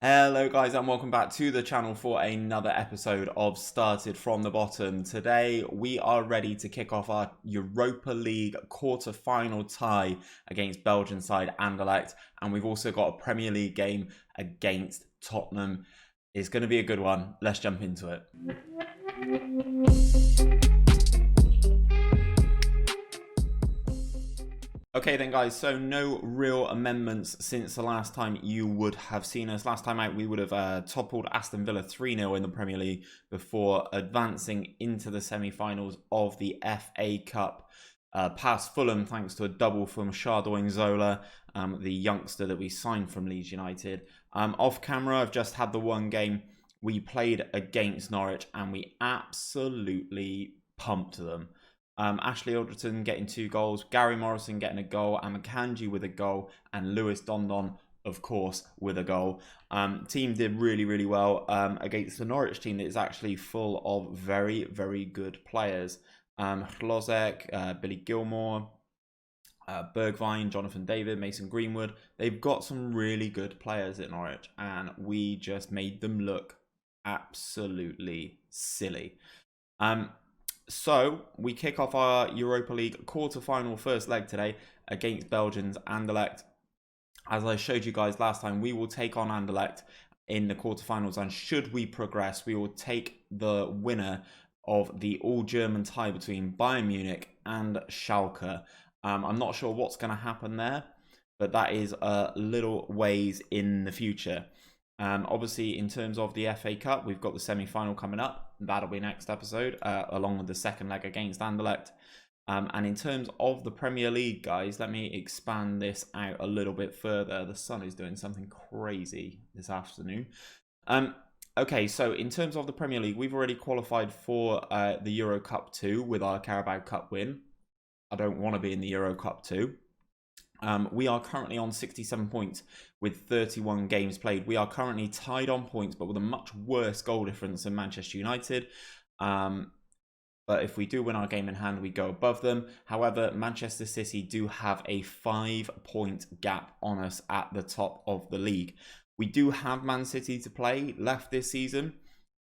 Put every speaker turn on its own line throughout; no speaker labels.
Hello guys and welcome back to the channel for another episode of Started from the Bottom. Today we are ready to kick off our Europa League quarter-final tie against Belgian side Anderlecht, and we've also got a Premier League game against Tottenham. It's going to be a good one. Let's jump into it. Okay then guys, so no real amendments since the last time you would have seen us. Last time out we would have toppled Aston Villa 3-0 in the Premier League before advancing into the semi-finals of the FA Cup past Fulham thanks to a double from Xardoin Zola, the youngster that we signed from Leeds United. Off camera, I've just had the one game we played against Norwich and we absolutely pumped them. Ashley Alderton getting 2 goals, Gary Morrison getting a goal, Amakanji with a goal, and Lewis Dondon, of course, with a goal. Team did really well against the Norwich team that is actually full of very, very good players. Hlozek, Billy Gilmore, Bergwijn, Jonathan David, Mason Greenwood. They've got some really good players at Norwich, and we just made them look absolutely silly. So we kick off our Europa League quarter-final first leg today against Belgians Anderlecht. As I showed you guys last time, we will take on Anderlecht in the quarter-finals, and should we progress, we will take the winner of the all-German tie between Bayern Munich and Schalke. I'm not sure what's going to happen there, but that is a little ways in the future. Obviously, in terms of the FA Cup, we've got the semi-final coming up. That'll be next episode, along with the second leg against Anderlecht. And in terms of the Premier League, guys, let me expand this out a little bit further. The sun is doing something crazy this afternoon. Okay, so in terms of the Premier League, we've already qualified for the Euro Cup 2 with our Carabao Cup win. I don't want to be in the Euro Cup 2. We are currently on 67 points with 31 games played. We are currently tied on points, but with a much worse goal difference than Manchester United. But if we do win our game in hand, we go above them. However, Manchester City do have a 5-point gap on us at the top of the league. We do have Man City to play left this season,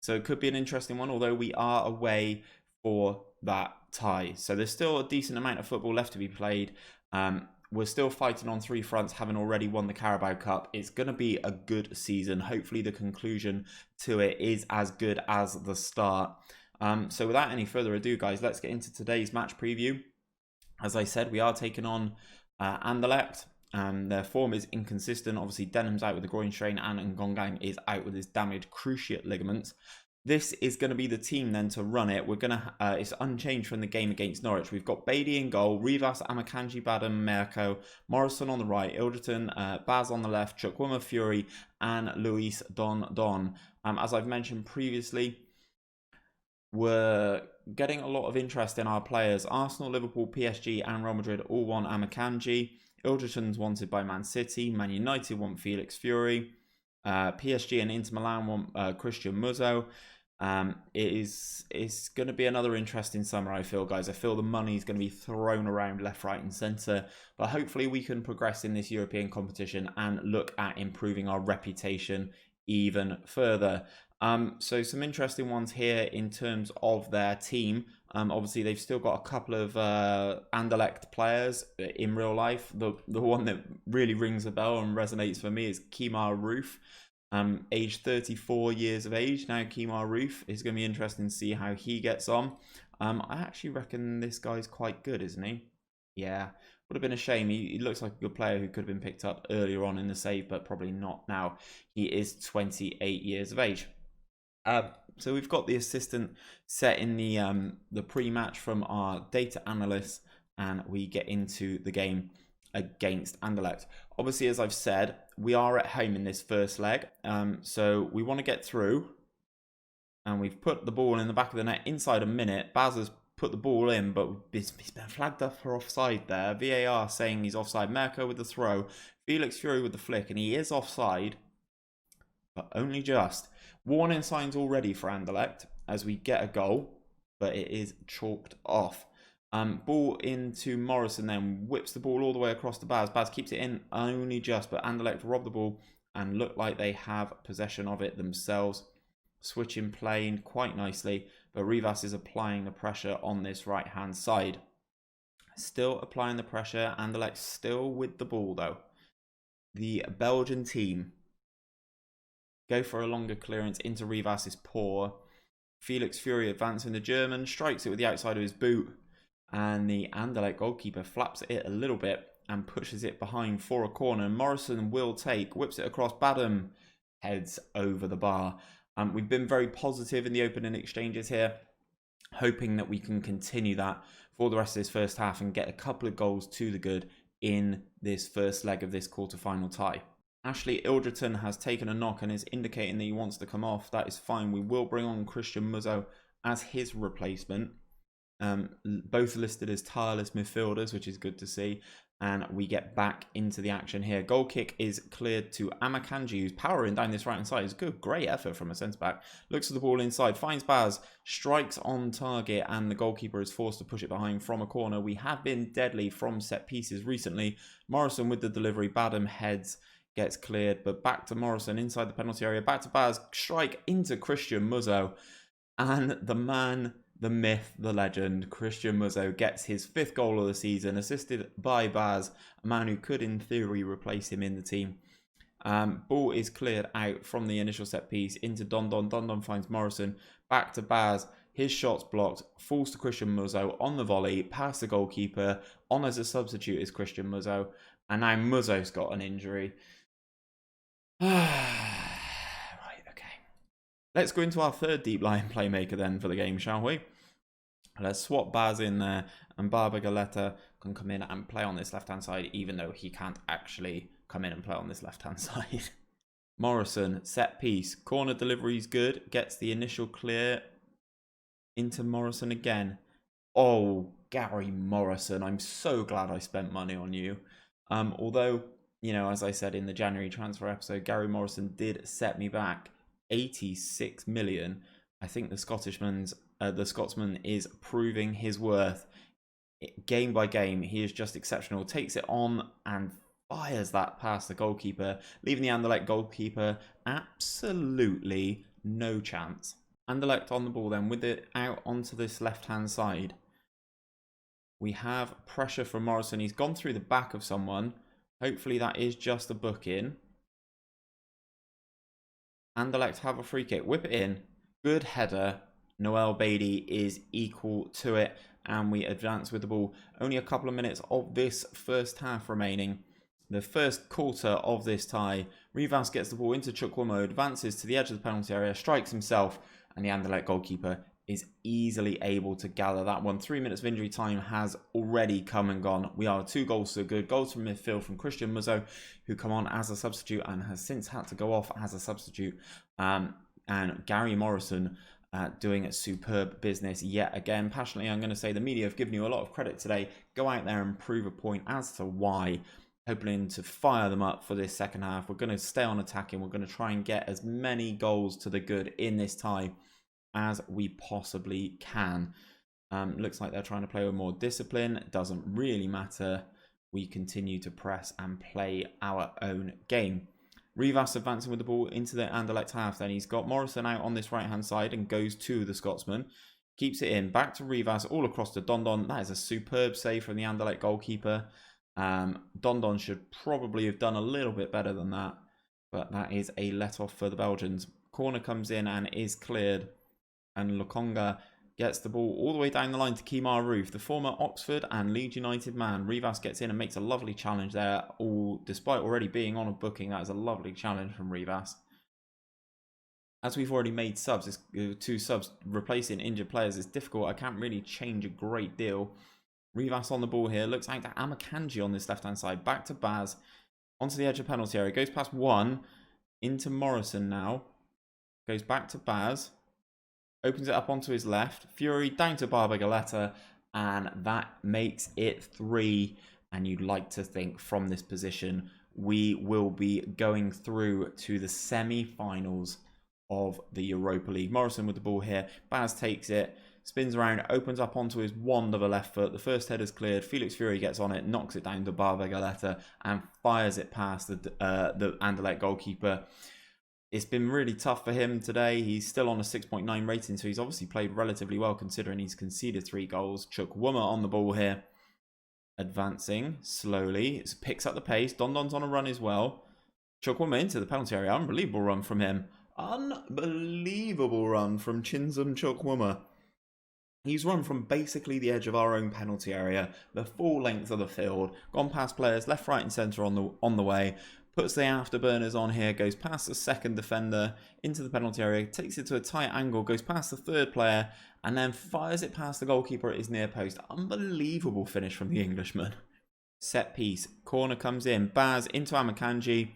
so it could be an interesting one, although we are away for that tie. So there's still a decent amount of football left to be played. We're still fighting on 3 fronts, having already won the Carabao Cup. It's going to be a good season. Hopefully the conclusion to it is as good as the start. So without any further ado, guys, let's get into today's match preview. As I said, we are taking on Anderlecht. Their form is inconsistent. Obviously, Denham's out with the groin strain and Ngongang is out with his damaged cruciate ligaments. This is going to be the team then to run it. We're going to, it's unchanged from the game against Norwich. We've got Beatty in goal, Rivas, Amakanji, Badham, Merko, Morrison on the right, Ilderton, Baz on the left, Chukwuma, Fury, and Luis Dondon. As I've mentioned previously, we're getting a lot of interest in our players. Arsenal, Liverpool, PSG, and Real Madrid all want Amakanji. Ilderton's wanted by Man City. Man United want Felix Fury. PSG and Inter Milan want Christian Muzzo. It's going to be another interesting summer, I feel, guys. I feel the money is going to be thrown around left, right and centre. But hopefully we can progress in this European competition and look at improving our reputation even further. So some interesting ones here in terms of their team. Obviously, they've still got a couple of Anderlecht players in real life. The one that really rings a bell and resonates for me is Kemar Roof. Age 34 years of age now. Kemar Roof is going to be interesting to see how he gets on. I actually reckon this guy's quite good, isn't he? Yeah, would have been a shame. He looks like a good player who could have been picked up earlier on in the save, but probably not now. He is 28 years of age. So we've got the assistant set in the pre-match from our data analysts, and we get into the game against Anderlecht. Obviously, as I've said, we are at home in this first leg, so we want to get through, and we've put the ball in the back of the net inside a minute. Baz has put the ball in, but he's been flagged up for offside there. VAR saying he's offside. Merko with the throw, Felix Fury with the flick, and he is offside, but only just. Warning signs already for Anderlecht as we get a goal, but it is chalked off. Ball into Morrison, then whips the ball all the way across to Baz. Baz keeps it in only just, but Anderlecht rob the ball and look like they have possession of it themselves. Switching plane quite nicely, but Rivas is applying the pressure on this right-hand side. Still applying the pressure. Anderlecht still with the ball, though. The Belgian team go for a longer clearance into Rivas is poor. Felix Fury advancing. The German strikes it with the outside of his boot, and the Anderlecht goalkeeper flaps it a little bit and pushes it behind for a corner. Morrison will take, whips it across. Badham heads over the bar. We've been very positive in the opening exchanges here, hoping that we can continue that for the rest of this first half and get a couple of goals to the good in this first leg of this quarter-final tie. Ashley Ilderton has taken a knock and is indicating that he wants to come off. That is fine. We will bring on Christian Muzzo as his replacement. Both listed as tireless midfielders, which is good to see. And we get back into the action here. Goal kick is cleared to Amakanji, who's powering down this right-hand side. It's good, great effort from a centre-back. Looks at the ball inside, finds Baz, strikes on target, and the goalkeeper is forced to push it behind from a corner. We have been deadly from set pieces recently. Morrison with the delivery. Badham heads, gets cleared, but back to Morrison inside the penalty area. Back to Baz, strike into Christian Muzzo. And the man, the myth, the legend, Christian Muzzo gets his 5th goal of the season, assisted by Baz, a man who could in theory replace him in the team. Ball is cleared out from the initial set piece into Dondon. Dondon finds Morrison, back to Baz. His shot's blocked, falls to Christian Muzzo on the volley, past the goalkeeper. On as a substitute is Christian Muzzo, and now Muzzo's got an injury. Right, okay. Let's go into our third deep line playmaker then for the game, shall we? Let's swap Baz in there, and Barber Galetta can come in and play on this left-hand side, even though he can't actually come in and play on this left-hand side. Morrison, set piece. Corner delivery is good. Gets the initial clear into Morrison again. Oh, Gary Morrison. I'm so glad I spent money on you. Although, you know, as I said in the January transfer episode, Gary Morrison did set me back 86 million. I think the Scotsman is proving his worth game by game. He is just exceptional. Takes it on and fires that past the goalkeeper, leaving the Anderlecht goalkeeper absolutely no chance. Anderlecht on the ball then with it out onto this left-hand side. We have pressure from Morrison. He's gone through the back of someone. Hopefully that is just a book-in. Anderlecht have a free kick. Whip it in. Good header. Noel Beatty is equal to it. And we advance with the ball. Only a couple of minutes of this first half remaining. The first quarter of this tie. Rivas gets the ball into Chukwuemo. Advances to the edge of the penalty area. Strikes himself. And the Anderlecht goalkeeper is easily able to gather that one. 3 minutes of injury time has already come and gone. We are 2 goals to good. Goals from midfield from Christian Muzzo, who come on as a substitute and has since had to go off as a substitute. And Gary Morrison doing a superb business yet again. Passionately, I'm going to say the media have given you a lot of credit today. Go out there and prove a point as to why. Hoping to fire them up for this second half. We're going to stay on attacking. We're going to try and get as many goals to the good in this tie as we possibly can. Looks like they're trying to play with more discipline. Doesn't really matter. We continue to press and play our own game. Rivas advancing with the ball into the Anderlecht half. Then he's got Morrison out on this right-hand side and goes to the Scotsman. Keeps it in. Back to Rivas all across to Dondon. That is a superb save from the Anderlecht goalkeeper. Dondon should probably have done a little bit better than that. But that is a let-off for the Belgians. Corner comes in and is cleared. And Lokonga gets the ball all the way down the line to Kemar Roof, the former Oxford and Leeds United man. Rivas gets in and makes a lovely challenge there. Despite already being on a booking, that is a lovely challenge from Rivas. As we've already made subs, 2 subs replacing injured players is difficult. I can't really change a great deal. Rivas on the ball here. Looks out to Amakanji on this left-hand side. Back to Baz. Onto the edge of penalty area. Goes past one. Into Morrison now. Goes back to Baz. Opens it up onto his left. Fury down to Barber Galetta. And that makes it 3. And you'd like to think from this position, we will be going through to the semi-finals of the Europa League. Morrison with the ball here. Baz takes it. spins around, opens up onto his wand of a left foot. The first header's cleared. Felix Fury gets on it, knocks it down to Barbagaleta and fires it past the Anderlecht goalkeeper. It's been really tough for him today. He's still on a 6.9 rating, so he's obviously played relatively well considering he's conceded 3 goals. Chukwuma on the ball here. Advancing slowly. It picks up the pace. Dondon's on a run as well. Chukwuma into the penalty area. Unbelievable run from him. Unbelievable run from Chinzum Chukwuma. He's run from basically the edge of our own penalty area, the full length of the field, gone past players left, right and centre on the way, puts the afterburners on here, goes past the second defender into the penalty area, takes it to a tight angle, goes past the third player and then fires it past the goalkeeper at his near post. Unbelievable finish from the Englishman. Set piece, corner comes in, Baz into Amakanji.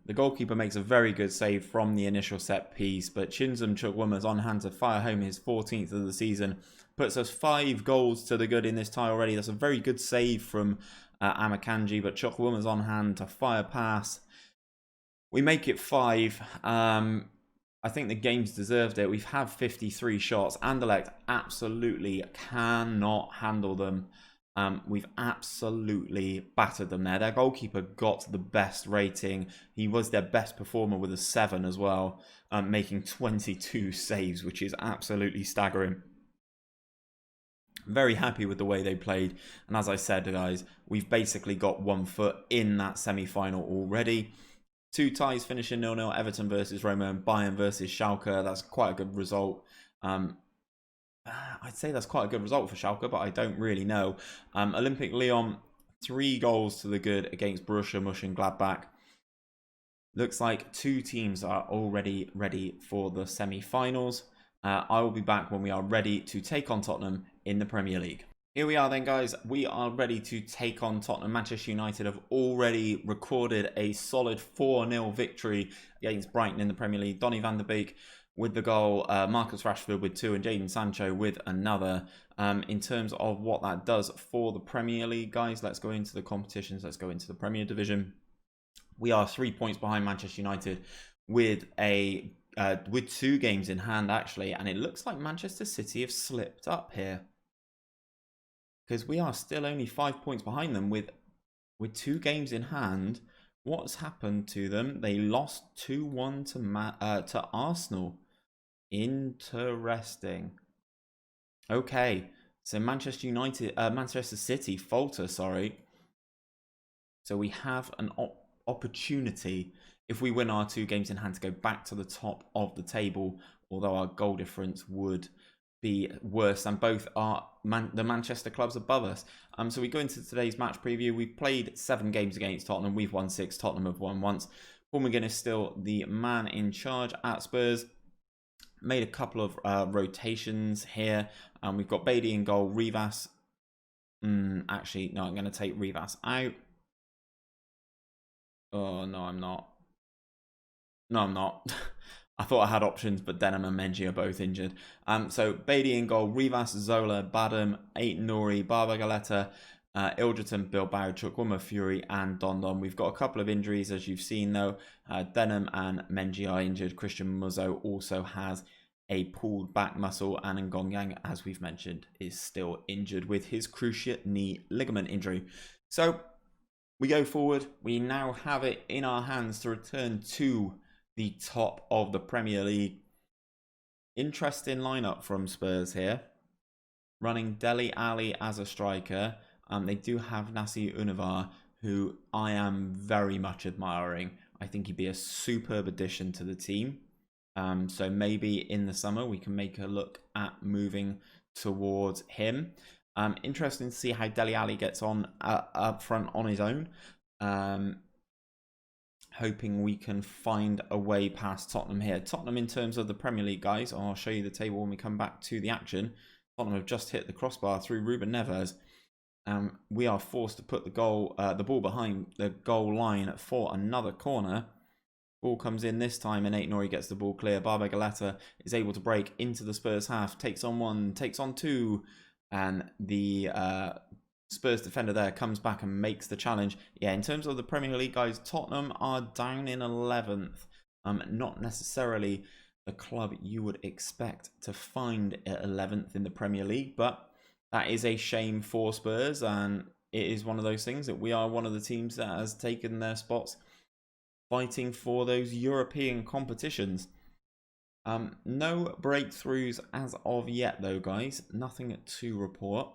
The goalkeeper makes a very good save from the initial set piece, but Chinzum Chukwuma's on hand to fire home his 14th of the season. Puts us 5 goals to the good in this tie already. That's a very good save from Amakanji, but Chukwuma's on hand to fire past. We make it 5. I think the game's deserved it. We've had 53 shots. Anderlecht absolutely cannot handle them. We've absolutely battered them there. Their goalkeeper got the best rating. He was their best performer with a 7 as well, making 22 saves, which is absolutely staggering. Very happy with the way they played. And as I said, guys, we've basically got 1 foot in that semi-final already. 2 ties finishing 0-0. Everton versus Roma and Bayern versus Schalke. That's quite a good result. I'd say that's quite a good result for Schalke, but I don't really know. Olympic Lyon, 3 goals to the good against Borussia Mönchengladbach. Looks like 2 teams are already ready for the semi-finals. I will be back when we are ready to take on Tottenham in the Premier League. Here we are then, guys. We are ready to take on Tottenham. Manchester United have already recorded a solid 4-0 victory against Brighton in the Premier League. Donny van der Beek with the goal, Marcus Rashford with 2 and Jadon Sancho with another. In terms of what that does for the Premier League, guys, let's go into the competitions. Let's go into the Premier Division. We are 3 points behind Manchester United with 2 games in hand, actually. And it looks like Manchester City have slipped up here, because we are still only 5 points behind them with 2 games in hand. What's happened to them? They lost 2-1 to Arsenal. Interesting. Okay, so Manchester City falter. Sorry. So we have an opportunity, if we win our 2 games in hand, to go back to the top of the table. Although our goal difference would be worse than both the Manchester clubs above us. So we go into today's match preview. We've played 7 games against Tottenham. We've won 6. Tottenham have won once. Paul McGinn is still the man in charge at Spurs. Made a couple of rotations here. We've got Beatty in goal. Rivas. Actually, no, I'm going to take Rivas out. Oh, no, I'm not. No, I'm not. I thought I had options, but Denham and Menji are both injured. So Beatty in goal, Rivas, Zola, Badham, Aït-Nouri, Barbagaleta, Ilderton, Bilbao, Chukwuma, Fury and Dondon. We've got a couple of injuries, as you've seen, though. Denham and Menji are injured. Christian Muzzo also has a pulled back muscle, and Ngong'yang, as we've mentioned, is still injured with his cruciate knee ligament injury. So we go forward. We now have it in our hands to return to the top of the Premier League. Interesting lineup from Spurs here. Running Dele Alli as a striker. They do have Nassi Univar, who I am very much admiring. I think he'd be a superb addition to the team. So maybe in the summer we can make a look at moving towards him. Interesting to see how Dele Alli gets on up front on his own. Hoping we can find a way past Tottenham here. Tottenham, in terms of the Premier League, guys, I'll show you the table when we come back to the action. Tottenham have just hit the crossbar through Ruben Neves. We are forced to put the ball behind the goal line for another corner. Ball comes in this time and Aït-Nouri gets the ball clear. Barbagaleta is able to break into the Spurs half. Takes on 1, takes on 2. And the Spurs defender there comes back and makes the challenge. Yeah, in terms of the Premier League, guys, Tottenham are down in 11th. Not necessarily the club you would expect to find at 11th in the Premier League, but that is a shame for Spurs, and it is one of those things that we are one of the teams that has taken their spots fighting for those European competitions. No breakthroughs as of yet though, guys. Nothing to report.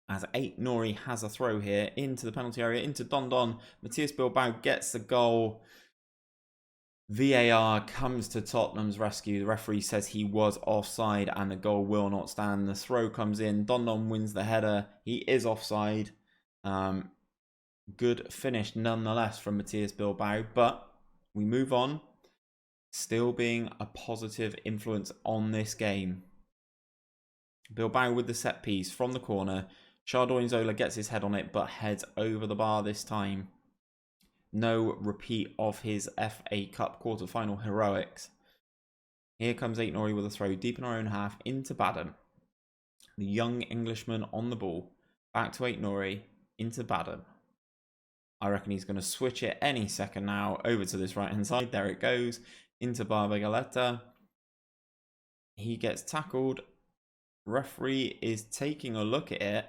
As Aït-Nouri has a throw here into the penalty area, into Don. Matthias Bilbao gets the goal. VAR comes to Tottenham's rescue. The referee says he was offside and the goal will not stand. The throw comes in. Don wins the header. He is offside. Good finish nonetheless from Matthias Bilbao, but we move on. Still being a positive influence on this game. Bilbao with the set piece from the corner. Xhardóin-Zola gets his head on it, but heads over the bar this time. No repeat of his FA Cup quarter-final heroics. Here comes Aït-Nouri with a throw deep in our own half into Addons. The young Englishman on the ball. Back to Aït-Nouri, into Addons. I reckon he's going to switch it any second now over to this right-hand side. There it goes. Into Barbagaleta. He gets tackled. Referee is taking a look at it.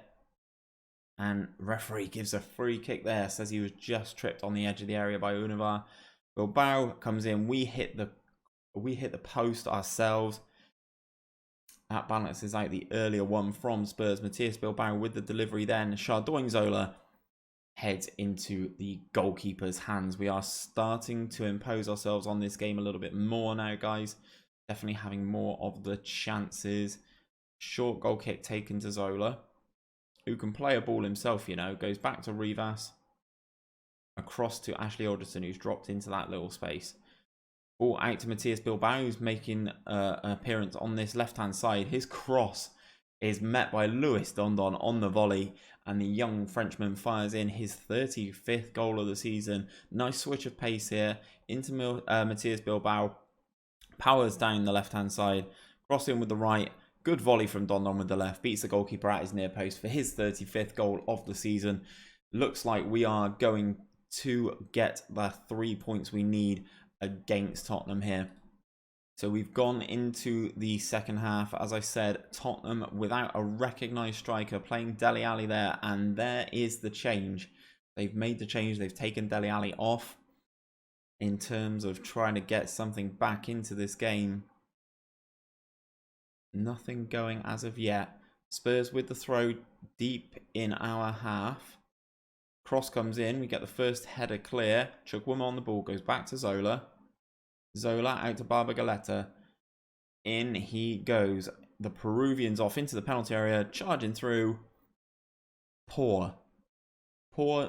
And referee gives a free kick there. Says he was just tripped on the edge of the area by Univar. Bilbao comes in. We hit the post ourselves. That balances out the earlier one from Spurs. Matthias Bilbao with the delivery then. Xhardóin-Zola heads into the goalkeeper's hands. We are starting to impose ourselves on this game a little bit more now, guys. Definitely having more of the chances. Short goal kick taken to Zola, who can play a ball himself, you know. Goes back to Rivas. Across to Ashley Alderson, who's dropped into that little space. Ball out to Matthias Bilbao, who's making an appearance on this left-hand side. His cross is met by Lewis Don on the volley. And the young Frenchman fires in his 35th goal of the season. Nice switch of pace here into Matthias Bilbao. Powers down the left-hand side. Crossing with the right. Good volley from Don with the left. Beats the goalkeeper at his near post for his 35th goal of the season. Looks like we are going to get the 3 points we need against Tottenham here. So we've gone into the second half. As I said, Tottenham without a recognised striker, playing Dele Alli there. And there is the change. They've made the change. They've taken Dele Alli off in terms of trying to get something back into this game. Nothing going as of yet. Spurs with the throw deep in our half. Cross comes in. We get the first header clear. Chukwuma on the ball. Goes back to Zola. Zola out to Barbagaleta. In he goes. The Peruvians off into the penalty area. Charging through. Poor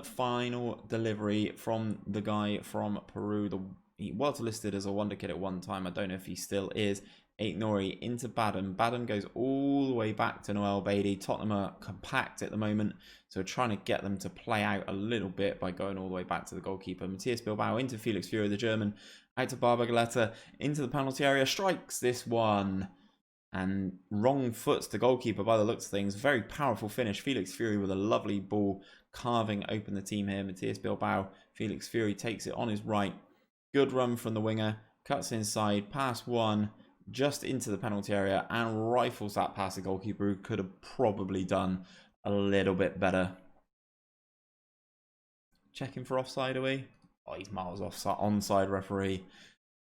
final delivery from the guy from Peru. He was listed as a wonder kid at one time. I don't know if he still is. Aït-Nouri into Addons. Addons goes all the way back to Noel Beatty. Tottenham are compact at the moment, so we're trying to get them to play out a little bit by going all the way back to the goalkeeper. Matthias Bilbao into Felix Fury, the German. Out to Barbagaleta, into the penalty area. Strikes this one. And wrong foots the goalkeeper by the looks of things. Very powerful finish. Felix Fury with a lovely ball carving open the team here. Matthias Bilbao. Felix Fury takes it on his right. Good run from the winger. Cuts inside. Pass one. Just into the penalty area and rifles that past the goalkeeper, who could have probably done a little bit better. Checking for offside, are we? Oh, he's miles offside. Onside referee.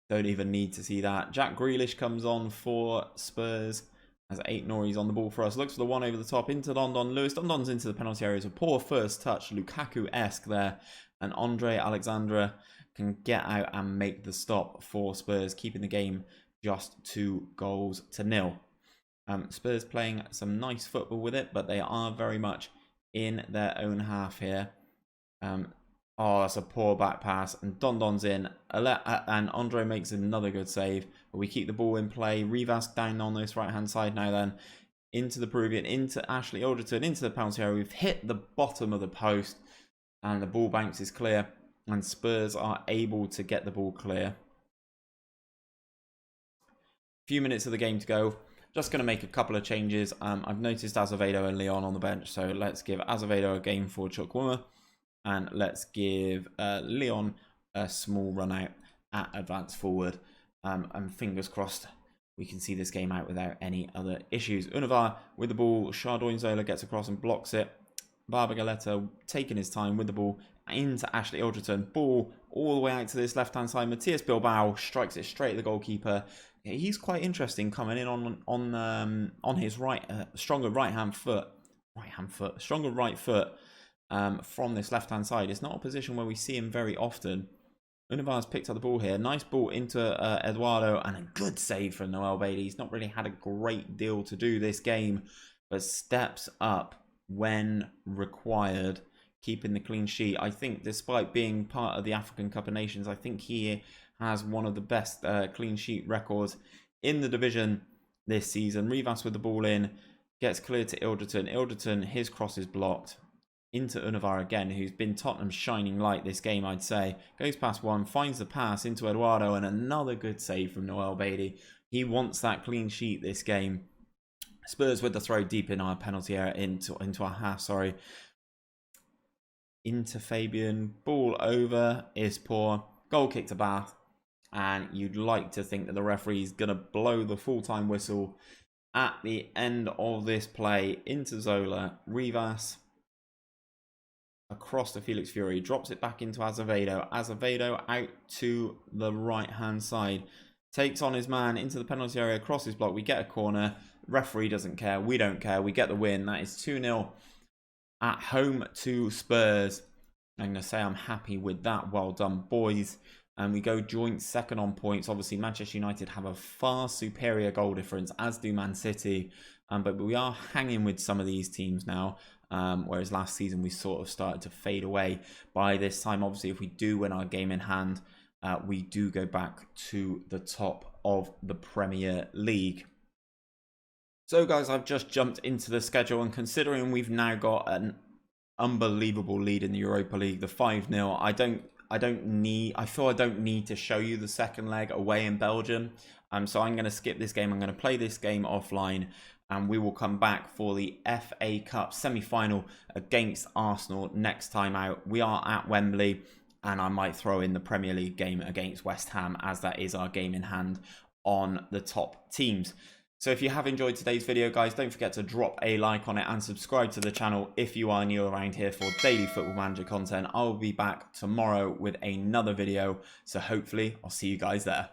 Don't even need to see that. Jack Grealish comes on for Spurs as Aït-Nouri's on the ball for us. Looks for the one over the top into Don. Lewis Don's into the penalty area. It's a poor first touch. Lukaku-esque there. And Andre Alexandra can get out and make the stop for Spurs, keeping the game just 2-0. Spurs playing some nice football with it, but they are very much in their own half here. Oh, that's a poor back pass, and Don's in, and Andre makes another good save, but we keep the ball in play. Rivas down on this right-hand side now then, into the Peruvian, into Ashley Alderton, into the penalty area. We've hit the bottom of the post, and the ball bounce is clear, and Spurs are able to get the ball clear. Few minutes of the game to go. Just going to make a couple of changes. I've noticed Azevedo and Leon on the bench, so let's give Azevedo a game for Chukwuma, and let's give Leon a small run out at advance forward. And fingers crossed we can see this game out without any other issues. Univar with the ball. Chardon Zola gets across and blocks it. Barbagaleta taking his time with the ball into Ashley Ilderton. Ball all the way out to this left-hand side. Matthias Bilbao strikes it straight at the goalkeeper. He's quite interesting coming in on his stronger right foot from this left-hand side. It's not a position where we see him very often. Univar's picked up the ball here. Nice ball into Eduardo, and a good save from Noel Bailey. He's not really had a great deal to do this game, but steps up when required, keeping the clean sheet. I think despite being part of the African Cup of Nations, I think he has one of the best clean sheet records in the division this season. Rivas with the ball in, gets cleared to Ilderton. Ilderton, his cross is blocked. Into Univar again, who's been Tottenham's shining light this game, I'd say. Goes past one, finds the pass into Eduardo, and another good save from Noel Bailey. He wants that clean sheet this game. Spurs with the throw deep in our penalty area, into our half, sorry. Into Fabian. Ball over is poor. Goal kick to Bath. And you'd like to think that the referee's going to blow the full-time whistle at the end of this play. Into Zola. Rivas across to Felix Fury, drops it back into Azevedo. Azevedo out to the right-hand side. Takes on his man into the penalty area, crosses block. We get a corner. Referee doesn't care. We don't care. We get the win. That is 2-0 at home to Spurs. I'm going to say I'm happy with that. Well done, boys. And we go joint second on points. Obviously, Manchester United have a far superior goal difference, as do Man City. But we are hanging with some of these teams now. Whereas last season we sort of started to fade away. By this time, obviously, if we do win our game in hand, we do go back to the top of the Premier League. So guys, I've just jumped into the schedule, and considering we've now got an unbelievable lead in the Europa League, the 5-0, I feel I don't need to show you the second leg away in Belgium. So I'm going to skip this game. I'm going to play this game offline, and we will come back for the FA Cup semi-final against Arsenal next time out. We are at Wembley, and I might throw in the Premier League game against West Ham, as that is our game in hand on the top teams. So if you have enjoyed today's video, guys, don't forget to drop a like on it and subscribe to the channel if you are new around here for daily Football Manager content. I'll be back tomorrow with another video, so hopefully I'll see you guys there.